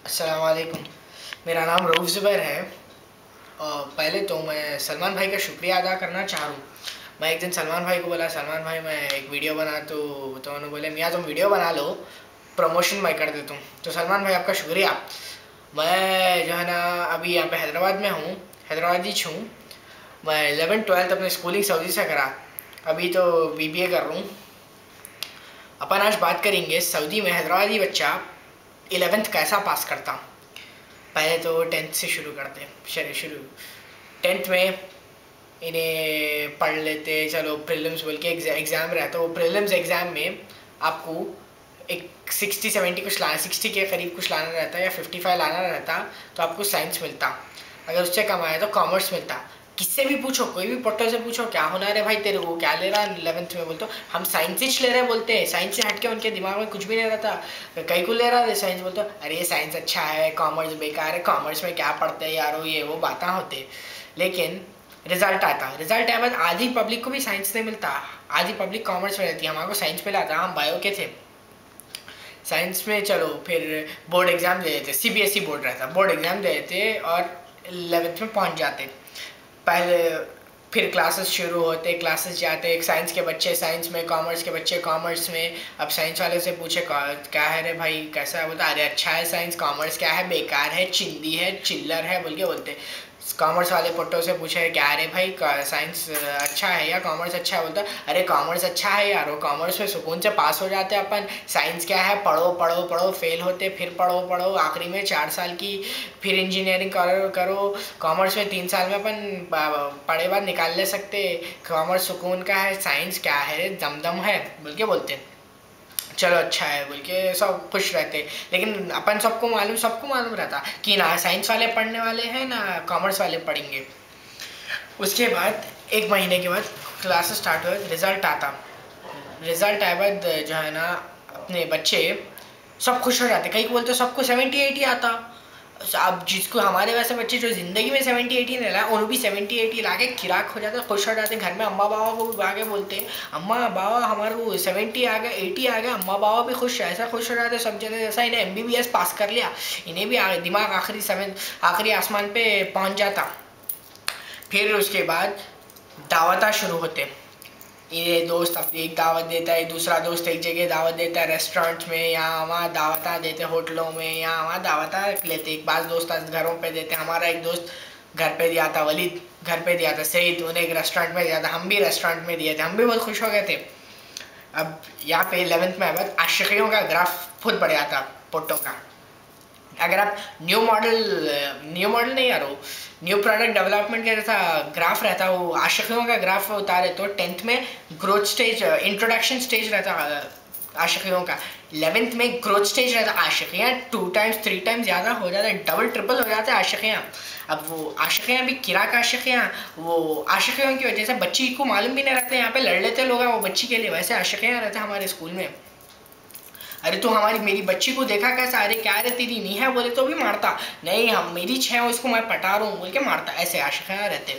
अस्सलाम वालेकुम। मेरा नाम रऊफ़ ज़ुबैर है। और पहले तो मैं सलमान भाई का शुक्रिया अदा करना चाह रहा हूँ। मैं एक दिन सलमान भाई को बोला, सलमान भाई मैं एक वीडियो बना, तो उन्होंने बोले मियाँ तुम वीडियो बना लो, प्रमोशन मैं कर देता हूँ। तो सलमान भाई आपका शुक्रिया। मैं जो है ना अभी यहाँ पे हैदराबाद में हूँ, हैदराबादी हूँ। मैं 11th-12th अपने स्कूलिंग सऊदी से करा, अभी तो BBA कर रहा हूँ। अपन आज बात करेंगे सऊदी में हैदराबादी बच्चा 11th कैसा पास करता। पहले तो 10th से शुरू करते हैं। शुरू 10th में इन्हें पढ़ लेते, चलो प्रीलिम्स बोल के एग्ज़ाम रहता है। वो प्रीलिम्स एग्ज़ाम में आपको एक 60-70 कुछ लाना, 60 के करीब कुछ लाना रहता है या 55 लाना रहता, तो आपको साइंस मिलता। अगर उससे कम आया तो कॉमर्स मिलता। किससे भी पूछो, कोई भी पोट्टो से पूछो क्या होना है भाई तेरे को, क्या ले रहा है 11th में, बोलते हम साइंस ही ले रहे हैं, बोलते हैं साइंस से हटके उनके दिमाग में कुछ भी नहीं रहता। कई को ले रहा है साइंस, बोलते अरे साइंस अच्छा है, कॉमर्स बेकार है, कॉमर्स में क्या पढ़ते हैं यारो, ये वो बातें होते। लेकिन रिजल्ट आता, रिजल्ट आए बाद आधी पब्लिक को भी साइंस नहीं मिलता, आधी पब्लिक कॉमर्स में रहती है। हमारे को साइंस मिला था, हम बायो के थे। साइंस में चलो फिर बोर्ड एग्ज़ाम दे देते, CBSE बोर्ड रहता, बोर्ड एग्ज़ाम दे देते और 11th में पहुंच जाते। पहले फिर क्लासेस शुरू होते, क्लासेस जाते, एक साइंस के बच्चे साइंस में, कॉमर्स के बच्चे कॉमर्स में। अब साइंस वाले से पूछे क्या है रे भाई कैसा है, बोलता अरे अच्छा है साइंस, कॉमर्स क्या है बेकार है, चिंदी है, चिल्लर है बोल के बोलते। कॉमर्स वाले पुट्टो से पूछे क्या रे भाई साइंस अच्छा है या कॉमर्स अच्छा है, बोलता अरे कॉमर्स अच्छा है यार, वो कॉमर्स में सुकून से पास हो जाते अपन। साइंस क्या है, पढ़ो पढ़ो पढ़ो, फेल होते, फिर पढ़ो पढ़ो, आखिरी में 4 साल की फिर इंजीनियरिंग करो करो। कॉमर्स में 3 साल में अपन पढ़े बाद निकाल ले सकते। कॉमर्स सुकून का है, साइंस क्या है दमदम है बोल के बोलते। चलो अच्छा है बोल के सब खुश रहते। लेकिन अपन सबको मालूम रहता कि ना साइंस वाले पढ़ने वाले हैं ना कॉमर्स वाले पढ़ेंगे। उसके बाद 1 महीने के बाद क्लासेस स्टार्ट हुए, रिज़ल्ट आता। रिज़ल्ट आए बाद जो है ना अपने बच्चे सब खुश हो जाते। कई को बोलते सबको 70-80 आता। अब जिसको हमारे वैसे बच्चे जो ज़िंदगी में 70-80 नहीं लाए, उन्हें भी 70-80 ला के खिराक हो जाते, खुश हो जाते। घर में अम्मा बाबा को भी आगे बोलते हैं अम्मा बाबा हमारे को 70 आ गया, 80 आ गया, अम्मा बाबा भी खुश, ऐसा खुश हो जाते सब जने जैसा इन्हें MBBS पास कर लिया। इन्हें भी दिमाग आखिरी आसमान पे पहुंच जाता। फिर उसके बाद दावता शुरू होते। ये दोस्त अपनी एक दावत देता है, दूसरा दोस्त एक जगह दावत देता है, रेस्टोरेंट में यहाँ वहाँ दावता देते, होटलों में यहाँ वहाँ दावता लेते। एक बार दोस्त घरों पे देते। हमारा एक दोस्त घर पे दिया था, वलीद घर पे दिया था, सईद उन्हें एक रेस्टोरेंट में दिया था, हम भी रेस्टोरेंट में दिए थे, हम भी बहुत खुश हो गए थे। अब यहाँ पे 11th में बाद आशिकियों का ग्राफ बहुत बढ़ जाता पोटों का। अगर आप न्यू मॉडल नहीं यार, वो न्यू प्रोडक्ट डेवलपमेंट का जैसा ग्राफ रहता, वो आशिकियों का ग्राफ उतारे तो 10th में ग्रोथ स्टेज, इंट्रोडक्शन स्टेज रहता आशिकियों का। 11th में ग्रोथ स्टेज रहता। आशिकियाँ 2 टाइम्स 3 टाइम्स ज़्यादा हो जाता है, डबल ट्रिपल हो जाते हैं आशिकियाँ। अब वो आशिकियाँ भी किराक आशिकियाँ, वो आशिकियों की वजह से बच्ची को मालूम भी नहीं रहता यहाँ पे लड़ लेते लोग वो बच्ची के लिए, वैसे आशिकियाँ रहते हमारे स्कूल में। अरे तो हमारी मेरी बच्ची को देखा कैसा, अरे क्या रे तेरी नहीं है बोले तो भी मारता, नहीं हम मेरी 6 है उसको मैं पटा रहा हूँ बोल के मारता। ऐसे आशिकियाँ रहते।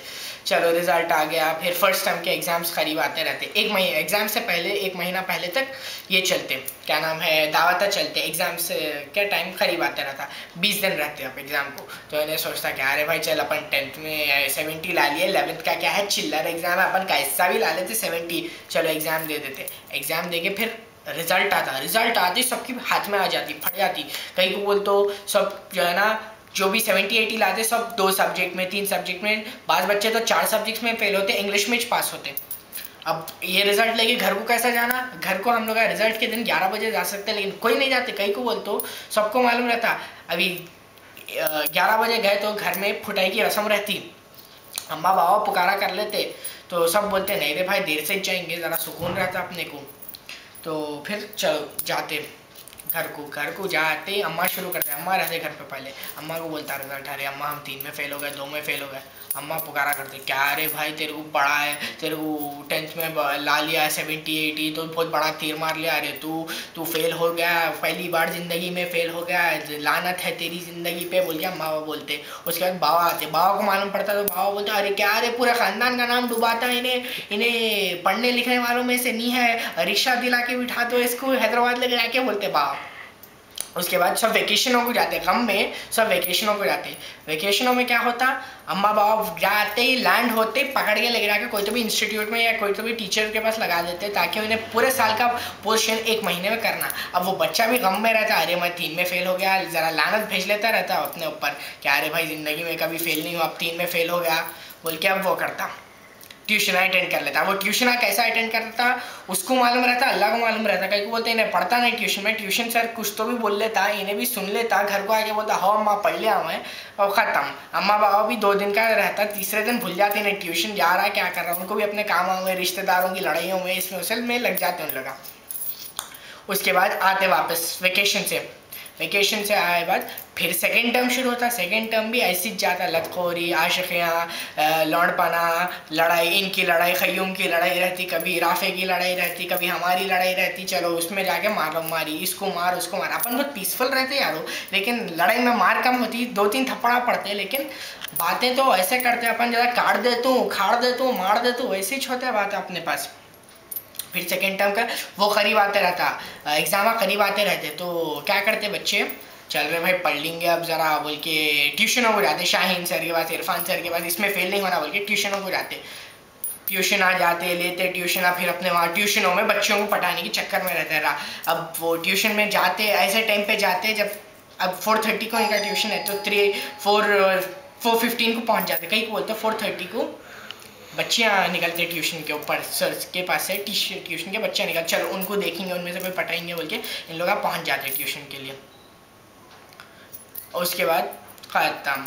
चलो रिजल्ट आ गया, फिर फर्स्ट टर्म के एग्जाम्स करीब आते रहते। 1 महीने एग्जाम से पहले 1 महीना पहले तक ये चलते, क्या नाम है, दावता चलते। एग्जाम्स के टाइम करीब आता रहता, 20 दिन रहते अब एग्जाम को। तो इन्हें सोचता कि अरे भाई चल अपन 10th में 70 ला लिए, 11th का क्या है चिल्लर एग्जाम है, अपन कैसा भी ला लेते 70, चलो एग्जाम दे देते। एग्जाम दे के फिर रिजल्ट आता, रिजल्ट आती सबकी हाथ में आ जाती, फट जाती। कहीं को बोल तो सब जो है ना जो भी 70-80 लाते सब 2 सब्जेक्ट में 3 सब्जेक्ट में, बाज बच्चे तो 4 सब्जेक्ट्स में फेल होते, इंग्लिश में पास होते। अब ये रिजल्ट लेके घर को कैसा जाना, घर को हम लोग रिजल्ट के दिन 11 बजे जा सकते हैं, लेकिन कोई नहीं जाते। कहीं को बोल तो सबको मालूम रहता अभी 11 बजे गए तो घर में फुटाई की रस्म रहती, अम्मा बाबा पुकारा कर लेते, तो सब बोलते नहीं रे भाई देर से जाएंगे, ज़रा सुकून रहता अपने को। तो फिर चलो जाते घर को जाते, अम्मा शुरू करते। अम्मा रहते घर पे पहले, अम्मा को बोलता रिजल्ट, अरे अम्मा हम 3 में फेल हो गए, 2 में फेल हो गए। अम्मा पुकारा करते क्या अरे भाई तेरे को पढ़ा है, तेरे को 10th में ला लिया है 70-80 तो बहुत बड़ा तीर मार लिया, अरे तू फेल हो गया, पहली बार जिंदगी में फेल हो गया, लानत है तेरी जिंदगी पे बोल के अम्मा बोलते। उसके बाद बाबा आते, बाबा को मालूम पड़ता तो बाबा बोलते अरे क्या अरे पूरे खानदान का नाम डुबाता, इन्हें पढ़ने लिखने वालों में से नहीं है, रिक्शा दिला के बिठा दो इसको हैदराबाद लेके जाके, बोलते बाबा। उसके बाद सब वेकेशनों को जाते, गम में सब वेकेशनों को जाते। वेकेशनों में क्या होता, अम्मा बाप जाते ही लैंड होते ही पकड़ के लेके जाके कोई तो भी इंस्टीट्यूट में या कोई तो भी टीचर के पास लगा देते, ताकि उन्हें पूरे साल का पोर्शन एक महीने में करना। अब वो बच्चा भी गम में रहता, अरे मैं 3 में फेल हो गया, ज़रा लानत भेज लेता रहता अपने ऊपर कि अरे भाई ज़िंदगी में कभी फेल नहीं हुआ, अब 3 में फेल हो गया बोल के अब वो करता ट्यूशन अटेंड कर लेता। वो ट्यूशन कैसा अटेंड करता उसको मालूम रहता, अल्लाह को मालूम रहता। कहीं को बोलते इन्हें पढ़ता नहीं ट्यूशन में, ट्यूशन सर कुछ तो भी बोल लेता, इन्हें भी सुन लेता, घर को आके बोलता हाँ अम्मा पढ़ लिया मैं, और ख़त्म। अम्मा बाबा भी 2 दिन का रहता, तीसरे दिन भूल जाते इन्हें ट्यूशन जा रहा है क्या कर रहा है। उनको भी अपने कामों में, रिश्तेदारों की लड़ाइयों में, इसमें उसल में लग जाते उन लोग। उसके बाद आते वापस वेकेशन से आए बाद फिर सेकेंड टर्म शुरू होता। सेकेंड टर्म भी ऐसी जाता, लतखोरी, आशिकियाँ, लौंडपना, लड़ाई, इनकी लड़ाई, ख़य्यूम की लड़ाई रहती, कभी राफ़े की लड़ाई रहती, कभी हमारी लड़ाई रहती। चलो उसमें जाके मारी, इसको मार उसको मार। अपन बहुत पीसफुल रहते यारो, लेकिन लड़ाई में मार कम होती, 2-3 थप्पड़ा पड़ते, लेकिन बातें तो ऐसे करते अपन, ज़्यादा काट देता हूँ, खाड़ देता हूँ, मार देता हूँ, वैसे ही होता है बात अपने पास। फिर सेकेंड टर्म का वो करीब आते रहता, एग्ज़ाम करीब आते रहते, तो क्या करते बच्चे, चल रहे भाई पढ़ लेंगे अब ज़रा बोल के ट्यूशनों को जाते, शाहीन सर के पास, इरफान सर के पास, इसमें फेल नहीं होना बोल के ट्यूशनों को जाते। ट्यूशन आ जाते, लेते ट्यूशन, फिर अपने वहाँ ट्यूशनों में बच्चों को पढ़ाने के चक्कर में रहते रहा। अब वो ट्यूशन में जाते ऐसे टाइम पे जाते जब अब 4:30 को इनका ट्यूशन है, तो 4:15 को पहुँच जाते। कहीं को बोलते 4:30 को बच्चियाँ निकलते ट्यूशन के ऊपर, सर के पास से ट्यूशन के बच्चे निकल, चलो उनको देखेंगे, उनमें से कोई पढ़ाएंगे बोल के इन लोग पहुँच जाते ट्यूशन के लिए। और उसके बाद ख़त्म,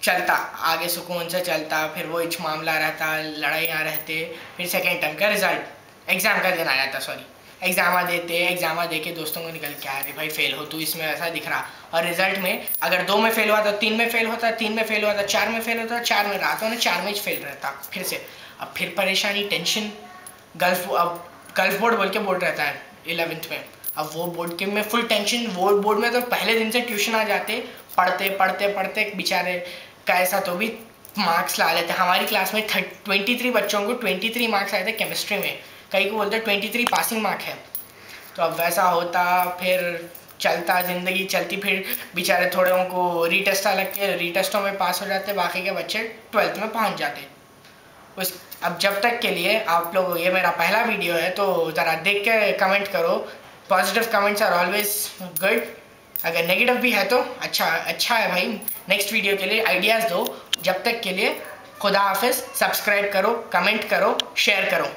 चलता आगे सुकून से चलता। फिर वो इच मामला रहता, लड़ाइयाँ रहते। फिर सेकेंड टर्म का रिज़ल्ट, एग्ज़ाम का दिन आ जाता, सॉरी एग्ज़ाम दे के दोस्तों को निकल के अरे भाई फेल हो तू, इसमें ऐसा दिख रहा। और रिजल्ट में अगर 2 में फेल हुआ तो 3 में फेल होता, 3 में फेल हुआ तो 4 में फेल होता, 4 में रहा तो ना 4 में फेल रहता फिर से। अब फिर परेशानी, टेंशन, गल्फ बोर्ड बोल के बोर्ड रहता है 11th में। अब वो बोर्ड के में फुल टेंशन, वो बोर्ड में तो पहले दिन से ट्यूशन आ जाते, पढ़ते बेचारे कैसा तो भी मार्क्स ला लेते। हमारी क्लास में 23 बच्चों को 23 मार्क्स आए थे केमिस्ट्री में, कई को बोलते 23 पासिंग मार्क है। तो अब वैसा होता, फिर चलता, ज़िंदगी चलती। फिर बेचारे थोड़ों को रीटेस्ट लग के रीटेस्टों में पास हो जाते, बाकी के बच्चे 12th में पहुंच जाते। उस अब जब तक के लिए आप लोग, ये मेरा पहला वीडियो है तो ज़रा देख के कमेंट करो। Positive comments are always good, अगर नेगेटिव भी है तो अच्छा है भाई। नेक्स्ट वीडियो के लिए आइडियाज़ दो। जब तक के लिए खुदा हाफिज़, सब्सक्राइब करो, कमेंट करो, शेयर करो।